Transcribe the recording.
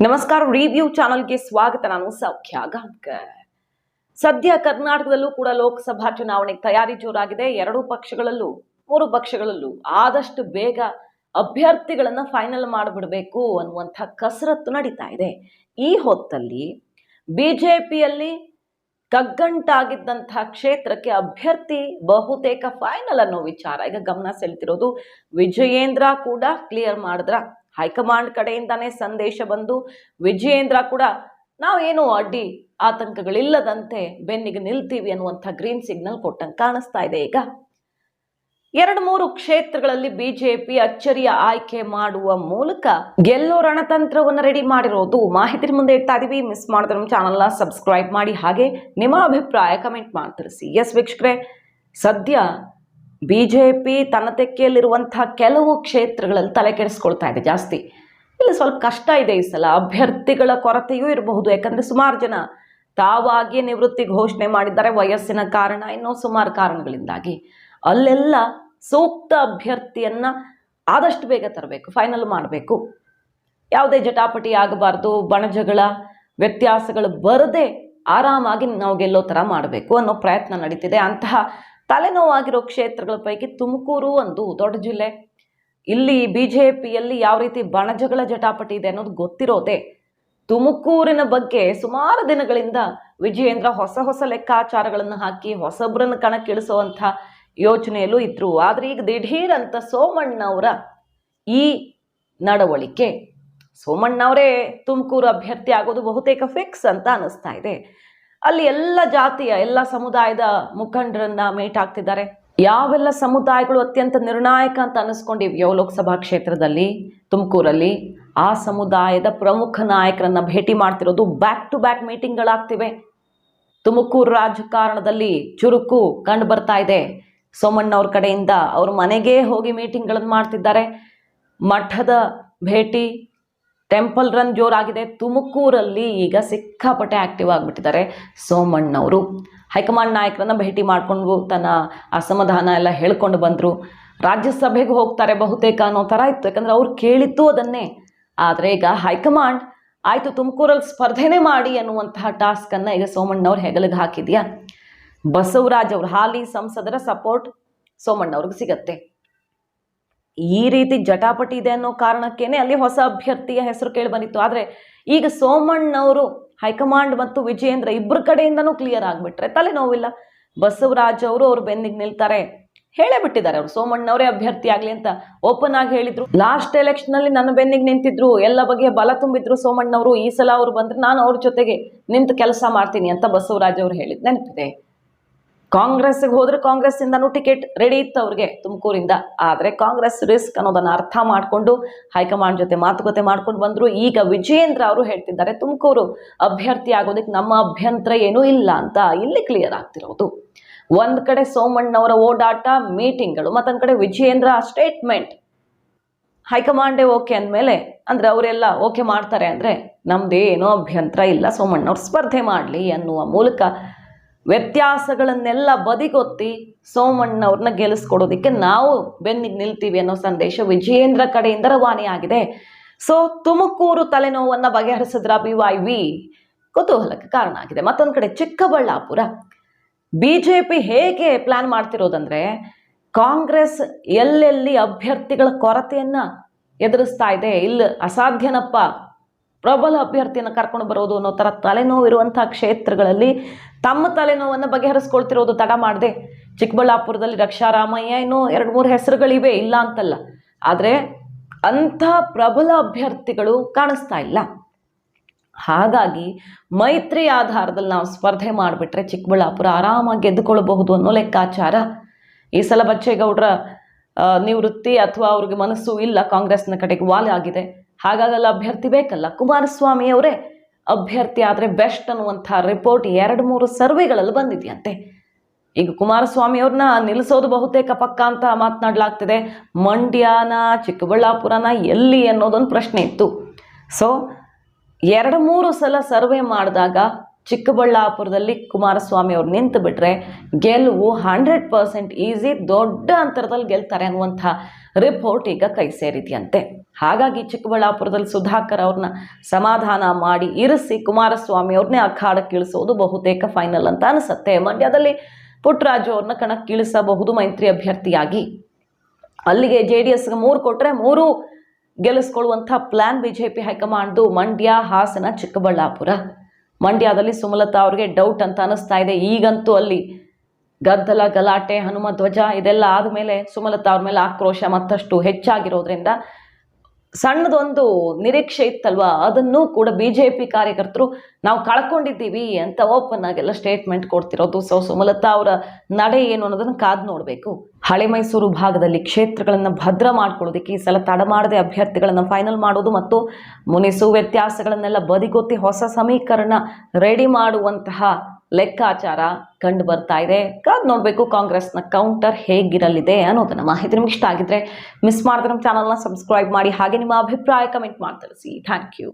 ನಮಸ್ಕಾರ. ರಿವ್ಯೂ ಚಾನಲ್ಗೆ ಸ್ವಾಗತ. ನಾನು ಸೌಖ್ಯ ಗಾಂವ್ಕರ್. ಸದ್ಯ ಕರ್ನಾಟಕದಲ್ಲೂ ಕೂಡ ಲೋಕಸಭಾ ಚುನಾವಣೆಗೆ ತಯಾರಿ ಜೋರಾಗಿದೆ. ಮೂರು ಪಕ್ಷಗಳಲ್ಲೂ ಆದಷ್ಟು ಬೇಗ ಅಭ್ಯರ್ಥಿಗಳನ್ನ ಫೈನಲ್ ಮಾಡಿಬಿಡಬೇಕು ಅನ್ನುವಂಥ ಕಸರತ್ತು ನಡೀತಾ ಇದೆ. ಈ ಹೊತ್ತಲ್ಲಿ ಬಿಜೆಪಿಯಲ್ಲಿ ಕಗ್ಗಂಟಾಗಿದ್ದಂಥ ಕ್ಷೇತ್ರಕ್ಕೆ ಅಭ್ಯರ್ಥಿ ಬಹುತೇಕ ಫೈನಲ್ ಅನ್ನೋ ವಿಚಾರ ಈಗ ಗಮನ ಸೆಳೆತಿರೋದು. ವಿಜಯೇಂದ್ರ ಕೂಡ ಕ್ಲಿಯರ್ ಮಾಡಿದ್ರ. ಹೈಕಮಾಂಡ್ ಕಡೆಯಿಂದಾನೇ ಸಂದೇಶ ಬಂದು ವಿಜಯೇಂದ್ರ ಕೂಡ ನಾವೇನು ಅಡ್ಡಿ ಆತಂಕಗಳಿಲ್ಲದಂತೆ ಬೆನ್ನಿಗೆ ನಿಲ್ತೀವಿ ಅನ್ನುವಂಥ ಗ್ರೀನ್ ಸಿಗ್ನಲ್ ಕೊಟ್ಟಂಗೆ ಕಾಣಿಸ್ತಾ ಇದೆ. ಈಗ 2-3 ಕ್ಷೇತ್ರಗಳಲ್ಲಿ ಬಿಜೆಪಿ ಅಚ್ಚರಿಯ ಆಯ್ಕೆ ಮಾಡುವ ಮೂಲಕ ಗೆಲ್ಲೋ ರಣತಂತ್ರವನ್ನು ರೆಡಿ ಮಾಡಿರೋದು ಮಾಹಿತಿ ಮುಂದೆ ಇಡ್ತಾ ಇದೀವಿ. ಮಿಸ್ ಮಾಡಿದ್ರೆ ನಮ್ಮ ಚಾನಲ್ನ ಸಬ್ಸ್ಕ್ರೈಬ್ ಮಾಡಿ, ಹಾಗೆ ನಿಮ್ಮ ಅಭಿಪ್ರಾಯ ಕಮೆಂಟ್ ಮಾಡಿ ತಿಳಿಸಿ. ಎಸ್ ವೀಕ್ಷಕರೇ, ಸದ್ಯ ಬಿಜೆಪಿ ತನ್ನ ತೆಕ್ಕೆಯಲ್ಲಿರುವಂತಹ ಕೆಲವು ಕ್ಷೇತ್ರಗಳಲ್ಲಿ ತಲೆ ಕೆಡಿಸ್ಕೊಳ್ತಾ ಇದೆ ಜಾಸ್ತಿ. ಇಲ್ಲಿ ಸ್ವಲ್ಪ ಕಷ್ಟ ಇದೆ ಈ ಸಲ. ಅಭ್ಯರ್ಥಿಗಳ ಕೊರತೆಯೂ ಇರಬಹುದು, ಯಾಕಂದ್ರೆ ಸುಮಾರು ಜನ ತಾವಾಗಿಯೇ ನಿವೃತ್ತಿ ಘೋಷಣೆ ಮಾಡಿದ್ದಾರೆ. ವಯಸ್ಸಿನ ಕಾರಣ, ಇನ್ನೂ ಸುಮಾರು ಕಾರಣಗಳಿಂದಾಗಿ ಅಲ್ಲೆಲ್ಲ ಸೂಕ್ತ ಅಭ್ಯರ್ಥಿಯನ್ನ ಆದಷ್ಟು ಬೇಗ ತರಬೇಕು, ಫೈನಲ್ ಮಾಡಬೇಕು. ಯಾವುದೇ ಜಟಾಪಟಿ ಆಗಬಾರ್ದು, ಬಣಜಗಳ ವ್ಯತ್ಯಾಸಗಳು ಬರದೆ ಆರಾಮಾಗಿ ನಾವು ಗೆಲ್ಲೋ ಥರ ಮಾಡಬೇಕು ಅನ್ನೋ ಪ್ರಯತ್ನ ನಡೀತಿದೆ. ಅಂತಹ ತಲೆನೋವಾಗಿರೋ ಕ್ಷೇತ್ರಗಳ ಪೈಕಿ ತುಮಕೂರು ಒಂದು ದೊಡ್ಡ ಜಿಲ್ಲೆ. ಇಲ್ಲಿ ಬಿಜೆಪಿಯಲ್ಲಿ ಯಾವ ರೀತಿ ಬಣಜಗಳ ಜಟಾಪಟಿ ಇದೆ ಅನ್ನೋದು ಗೊತ್ತಿರೋದೆ. ತುಮಕೂರಿನ ಬಗ್ಗೆ ಸುಮಾರು ದಿನಗಳಿಂದ ವಿಜಯೇಂದ್ರ ಹೊಸ ಲೆಕ್ಕಾಚಾರಗಳನ್ನು ಹಾಕಿ ಹೊಸಬ್ರನ್ನ ಕಣಕ್ಕಿಳಿಸುವಂಥ ಯೋಚನೆಯಲ್ಲೂ ಇದ್ರು. ಆದರೆ ಈಗ ದಿಢೀರ್ ಅಂತ ಸೋಮಣ್ಣವರ ಈ ನಡವಳಿಕೆ, ಸೋಮಣ್ಣವರೇ ತುಮಕೂರು ಅಭ್ಯರ್ಥಿ ಆಗೋದು ಬಹುತೇಕ ಫಿಕ್ಸ್ ಅಂತ ಅನಿಸ್ತಾ ಇದೆ. ಅಲ್ಲಿ ಎಲ್ಲ ಜಾತಿಯ ಎಲ್ಲ ಸಮುದಾಯದ ಮುಖಂಡರನ್ನ ಮೀಟ್ ಆಗ್ತಿದ್ದಾರೆ. ಯಾವೆಲ್ಲ ಸಮುದಾಯಗಳು ಅತ್ಯಂತ ನಿರ್ಣಾಯಕ ಅಂತ ಅನಿಸ್ಕೊಂಡಿವ್ಯೋ ಲೋಕಸಭಾ ಕ್ಷೇತ್ರದಲ್ಲಿ ತುಮಕೂರಲ್ಲಿ, ಆ ಸಮುದಾಯದ ಪ್ರಮುಖ ನಾಯಕರನ್ನ ಭೇಟಿ ಮಾಡ್ತಿರೋದು. ಬ್ಯಾಕ್ ಟು ಬ್ಯಾಕ್ ಮೀಟಿಂಗ್ಗಳಾಗ್ತಿವೆ. ತುಮಕೂರು ರಾಜಕಾರಣದಲ್ಲಿ ಚುರುಕು ಕಂಡು ಬರ್ತಾ ಇದೆ. ಸೋಮಣ್ಣವ್ರ ಕಡೆಯಿಂದ ಅವ್ರ ಮನೆಗೆ ಹೋಗಿ ಮೀಟಿಂಗ್ಗಳನ್ನು ಮಾಡ್ತಿದ್ದಾರೆ. ಮಠದ ಭೇಟಿ, ಟೆಂಪಲ್ ರನ್ ಜೋರಾಗಿದೆ. ತುಮಕೂರಲ್ಲಿ ಈಗ ಸಿಕ್ಕಾಪಟ್ಟೆ ಆಕ್ಟಿವ್ ಆಗಿಬಿಟ್ಟಿದ್ದಾರೆ ಸೋಮಣ್ಣವರು. ಹೈಕಮಾಂಡ್ ನಾಯಕರನ್ನ ಭೇಟಿ ಮಾಡಿಕೊಂಡು ತನ್ನ ಅಸಮಾಧಾನ ಎಲ್ಲ ಹೇಳ್ಕೊಂಡು ಬಂದರು. ರಾಜ್ಯಸಭೆಗೆ ಹೋಗ್ತಾರೆ ಬಹುತೇಕ ಅನ್ನೋ ಥರ ಇತ್ತು, ಯಾಕಂದ್ರೆ ಅವ್ರು ಕೇಳಿತ್ತು ಅದನ್ನೇ. ಆದರೆ ಈಗ ಹೈಕಮಾಂಡ್ ಆಯಿತು ತುಮಕೂರಲ್ಲಿ ಸ್ಪರ್ಧೆನೇ ಮಾಡಿ ಅನ್ನುವಂತಹ ಟಾಸ್ಕನ್ನು ಈಗ ಸೋಮಣ್ಣವ್ರು ಹೆಗಲಿಗೆ ಹಾಕಿದ್ಯಾ. ಬಸವರಾಜ್ ಅವರು ಹಾಲಿ ಸಂಸದರ ಸಪೋರ್ಟ್ ಸೋಮಣ್ಣವ್ರಿಗೆ ಸಿಗತ್ತೆ. ಈ ರೀತಿ ಜಟಾಪಟಿ ಇದೆ ಅನ್ನೋ ಕಾರಣಕ್ಕೇನೆ ಅಲ್ಲಿ ಹೊಸ ಅಭ್ಯರ್ಥಿಯ ಹೆಸರು ಕೇಳಿ ಬಂದಿತ್ತು. ಆದರೆ ಈಗ ಸೋಮಣ್ಣವರು ಹೈಕಮಾಂಡ್ ಮತ್ತು ವಿಜಯೇಂದ್ರ ಇಬ್ಬರ ಕಡೆಯಿಂದನೂ ಕ್ಲಿಯರ್ ಆಗಿಬಿಟ್ರೆ ತಲೆನೋವಿಲ್ಲ. ಬಸವರಾಜ್ ಅವರು ಅವ್ರ ಬೆನ್ನಿಗೆ ನಿಲ್ತಾರೆ, ಹೇಳೇ ಬಿಟ್ಟಿದ್ದಾರೆ. ಅವರು ಸೋಮಣ್ಣವರೇ ಅಭ್ಯರ್ಥಿ ಆಗಲಿ ಅಂತ ಓಪನ್ ಆಗಿ ಹೇಳಿದ್ರು. ಲಾಸ್ಟ್ ಎಲೆಕ್ಷನ್ನಲ್ಲಿ ನನ್ನ ಬೆನ್ನಿಗೆ ನಿಂತಿದ್ರು, ಎಲ್ಲ ಬಗೆಯ ಬಲ ತುಂಬಿದ್ರು ಸೋಮಣ್ಣವರು. ಈ ಸಲ ಅವ್ರು ಬಂದ್ರೆ ನಾನು ಅವ್ರ ಜೊತೆಗೆ ನಿಂತು ಕೆಲಸ ಮಾಡ್ತೀನಿ ಅಂತ ಬಸವರಾಜ್ ಅವರು ಹೇಳಿದ್ ನೆನಪಿದೆ. ಕಾಂಗ್ರೆಸ್ಗೆ ಹೋದ್ರೆ ಕಾಂಗ್ರೆಸ್ಸಿಂದನೂ ಟಿಕೆಟ್ ರೆಡಿ ಇತ್ತು ಅವ್ರಿಗೆ ತುಮಕೂರಿಂದ. ಆದರೆ ಕಾಂಗ್ರೆಸ್ ರಿಸ್ಕ್ ಅನ್ನೋದನ್ನು ಅರ್ಥ ಮಾಡಿಕೊಂಡು ಹೈಕಮಾಂಡ್ ಜೊತೆ ಮಾತುಕತೆ ಮಾಡ್ಕೊಂಡು ಬಂದರು. ಈಗ ವಿಜಯೇಂದ್ರ ಅವರು ಹೇಳ್ತಿದ್ದಾರೆ ತುಮಕೂರು ಅಭ್ಯರ್ಥಿ ಆಗೋದಕ್ಕೆ ನಮ್ಮ ಅಭ್ಯಂತರ ಏನೂ ಇಲ್ಲ ಅಂತ ಇಲ್ಲಿ ಕ್ಲಿಯರ್ ಆಗ್ತಿರೋದು. ಒಂದು ಕಡೆ ಸೋಮಣ್ಣವರ ಓಡಾಟ, ಮೀಟಿಂಗ್ಗಳು, ಮತ್ತೊಂದು ಕಡೆ ವಿಜಯೇಂದ್ರ ಸ್ಟೇಟ್ಮೆಂಟ್. ಹೈಕಮಾಂಡೇ ಓಕೆ ಅಂದಮೇಲೆ, ಅಂದರೆ ಅವರೆಲ್ಲ ಓಕೆ ಮಾಡ್ತಾರೆ ಅಂದರೆ ನಮ್ದೇನೋ ಅಭ್ಯಂತರ ಇಲ್ಲ, ಸೋಮಣ್ಣವ್ರು ಸ್ಪರ್ಧೆ ಮಾಡಲಿ ಅನ್ನುವ ಮೂಲಕ ವ್ಯತ್ಯಾಸಗಳನ್ನೆಲ್ಲ ಬದಿಗೊತ್ತಿ ಸೋಮಣ್ಣವ್ರನ್ನ ಗೆಲ್ಲಿಸ್ಕೊಡೋದಕ್ಕೆ ನಾವು ಬೆನ್ನಿಗೆ ನಿಲ್ತೀವಿ ಅನ್ನೋ ಸಂದೇಶ ವಿಜಯೇಂದ್ರ ಕಡೆಯಿಂದ ರವಾನೆಯಾಗಿದೆ. ಸೊ ತುಮಕೂರು ತಲೆನೋವನ್ನು ಬಗೆಹರಿಸಿದ್ರ BYV ಕುತೂಹಲಕ್ಕೆ ಕಾರಣ ಆಗಿದೆ. ಮತ್ತೊಂದು ಕಡೆ ಚಿಕ್ಕಬಳ್ಳಾಪುರ ಬಿಜೆಪಿ ಹೇಗೆ ಪ್ಲಾನ್ ಮಾಡ್ತಿರೋದಂದ್ರೆ, ಕಾಂಗ್ರೆಸ್ ಎಲ್ಲೆಲ್ಲಿ ಅಭ್ಯರ್ಥಿಗಳ ಕೊರತೆಯನ್ನ ಎದುರಿಸ್ತಾ ಇದೆ, ಇಲ್ಲಿ ಅಸಾಧ್ಯನಪ್ಪ ಪ್ರಬಲ ಅಭ್ಯರ್ಥಿಯನ್ನು ಕರ್ಕೊಂಡು ಬರೋದು ಅನ್ನೋ ಥರ ತಲೆನೋವು ಇರುವಂತಹ ಕ್ಷೇತ್ರಗಳಲ್ಲಿ ತಮ್ಮ ತಲೆನೋವನ್ನು ಬಗೆಹರಿಸ್ಕೊಳ್ತಿರೋದು ತಡ ಮಾಡದೆ. ಚಿಕ್ಕಬಳ್ಳಾಪುರದಲ್ಲಿ ರಕ್ಷಾರಾಮಯ್ಯ ಇನ್ನೂ 2-3 ಹೆಸರುಗಳಿವೆ, ಇಲ್ಲ ಅಂತಲ್ಲ. ಆದರೆ ಅಂಥ ಪ್ರಬಲ ಅಭ್ಯರ್ಥಿಗಳು ಕಾಣಿಸ್ತಾ ಇಲ್ಲ. ಹಾಗಾಗಿ ಮೈತ್ರಿ ಆಧಾರದಲ್ಲಿ ನಾವು ಸ್ಪರ್ಧೆ ಮಾಡಿಬಿಟ್ರೆ ಚಿಕ್ಕಬಳ್ಳಾಪುರ ಆರಾಮಾಗಿ ಗೆದ್ದುಕೊಳ್ಳಬಹುದು ಅನ್ನೋ ಲೆಕ್ಕಾಚಾರ. ಈ ಸಲ ಬಚ್ಚೇಗೌಡರ ನಿವೃತ್ತಿ ಅಥವಾ ಅವ್ರಿಗೆ ಮನಸ್ಸು ಇಲ್ಲ, ಕಾಂಗ್ರೆಸ್ನ ಕಡೆಗೆ ವಾಲಾಗಿದೆ. ಹಾಗಾಗಲ್ಲ, ಅಭ್ಯರ್ಥಿ ಬೇಕಲ್ಲ. ಕುಮಾರಸ್ವಾಮಿ ಅವರೇ ಅಭ್ಯರ್ಥಿ ಆದರೆ ಬೆಸ್ಟ್ ಅನ್ನುವಂಥ ರಿಪೋರ್ಟ್ 2-3 ಸರ್ವೆಗಳಲ್ಲಿ ಬಂದಿದೆಯಂತೆ. ಈಗ ಕುಮಾರಸ್ವಾಮಿ ಅವ್ರನ್ನ ನಿಲ್ಲಿಸೋದು ಬಹುತೇಕ ಪಕ್ಕ ಅಂತ ಮಾತನಾಡಲಾಗ್ತಿದೆ. ಮಂಡ್ಯನ, ಚಿಕ್ಕಬಳ್ಳಾಪುರನ ಎಲ್ಲಿ ಅನ್ನೋದೊಂದು ಪ್ರಶ್ನೆ ಇತ್ತು. ಸೊ 2-3 ಸಲ ಸರ್ವೆ ಮಾಡಿದಾಗ ಚಿಕ್ಕಬಳ್ಳಾಪುರದಲ್ಲಿ ಕುಮಾರಸ್ವಾಮಿ ಅವ್ರು ನಿಂತು ಬಿಟ್ರೆ ಗೆಲುವು 100% ಈಸಿ, ದೊಡ್ಡ ಅಂತರದಲ್ಲಿ ಗೆಲ್ತಾರೆ ಅನ್ನುವಂಥ ರಿಪೋರ್ಟ್ ಈಗ ಕೈ ಸೇರಿದೆಯಂತೆ. ಹಾಗಾಗಿ ಚಿಕ್ಕಬಳ್ಳಾಪುರದಲ್ಲಿ ಸುಧಾಕರ್ ಅವ್ರನ್ನ ಸಮಾಧಾನ ಮಾಡಿ ಇರಿಸಿ ಕುಮಾರಸ್ವಾಮಿ ಅವ್ರನ್ನೇ ಅಖಾಡಕ್ಕೆ ಇಳಿಸೋದು ಬಹುತೇಕ ಫೈನಲ್ ಅಂತ ಅನಿಸುತ್ತೆ. ಮಂಡ್ಯದಲ್ಲಿ ಪುಟ್ಟರಾಜು ಅವ್ರನ್ನ ಕಣಕ್ಕೆ ಇಳಿಸಬಹುದು ಮೈತ್ರಿ ಅಭ್ಯರ್ಥಿಯಾಗಿ. ಅಲ್ಲಿಗೆ JDSಗೆ 3 ಕೊಟ್ಟರೆ 3 ಗೆಲ್ಲಿಸ್ಕೊಳ್ಳುವಂಥ ಪ್ಲಾನ್ ಬಿಜೆಪಿ ಹೈಕಮಾಂಡ್ದು. ಮಂಡ್ಯ, ಹಾಸನ, ಚಿಕ್ಕಬಳ್ಳಾಪುರ. ಮಂಡ್ಯದಲ್ಲಿ ಸುಮಲತಾ ಅವ್ರಿಗೆ ಡೌಟ್ ಅಂತ ಅನಿಸ್ತಾ ಇದೆ. ಈಗಂತೂ ಅಲ್ಲಿ ಗದ್ದಲ, ಗಲಾಟೆ, ಹನುಮ ಧ್ವಜ ಇದೆಲ್ಲ ಆದಮೇಲೆ ಸುಮಲತಾ ಅವ್ರ ಮೇಲೆ ಆಕ್ರೋಶ ಮತ್ತಷ್ಟು ಹೆಚ್ಚಾಗಿರೋದ್ರಿಂದ ಸಣ್ಣದೊಂದು ನಿರೀಕ್ಷೆ ಇತ್ತಲ್ವ, ಅದನ್ನು ಕೂಡ ಬಿಜೆಪಿ ಕಾರ್ಯಕರ್ತರು ನಾವು ಕಳ್ಕೊಂಡಿದ್ದೀವಿ ಅಂತ ಓಪನ್ ಆಗೆಲ್ಲ ಸ್ಟೇಟ್ಮೆಂಟ್ ಕೊಡ್ತಿರೋದು. ಸುಮಲತಾ ಅವರ ನಡೆ ಏನು ಅನ್ನೋದನ್ನು ಕಾದು ನೋಡಬೇಕು. ಹಳೆ ಮೈಸೂರು ಭಾಗದಲ್ಲಿ ಕ್ಷೇತ್ರಗಳನ್ನು ಭದ್ರ ಮಾಡ್ಕೊಳ್ಳೋದಕ್ಕೆ ಈ ಸಲ ತಡ ಮಾಡದೆ ಅಭ್ಯರ್ಥಿಗಳನ್ನು ಫೈನಲ್ ಮಾಡೋದು ಮತ್ತು ಮುನಿಸು ವ್ಯತ್ಯಾಸಗಳನ್ನೆಲ್ಲ ಬದಿಗೊತ್ತಿ ಹೊಸ ಸಮೀಕರಣ ರೆಡಿ ಮಾಡುವಂತಹ ಲೆಕ್ಕಾಚಾರ ಕಂಡು ಬರ್ತಾ ಇದೆ. ಕಾದು ನೋಡಬೇಕು ಕಾಂಗ್ರೆಸ್ನ ಕೌಂಟರ್ ಹೇಗಿರಲಿದೆ ಅನ್ನೋದನ್ನ. ಮಾಹಿತಿ ನಿಮ್ಗೆ ಇಷ್ಟ ಆಗಿದ್ರೆ ಮಿಸ್ ಮಾಡಿದ್ರೆ ನಮ್ಮ ಚಾನಲ್ನ ಸಬ್ಸ್ಕ್ರೈಬ್ ಮಾಡಿ, ಹಾಗೆ ನಿಮ್ಮ ಅಭಿಪ್ರಾಯ ಕಮೆಂಟ್ ಮಾಡಿ ತಿಳಿಸಿ. Thank you.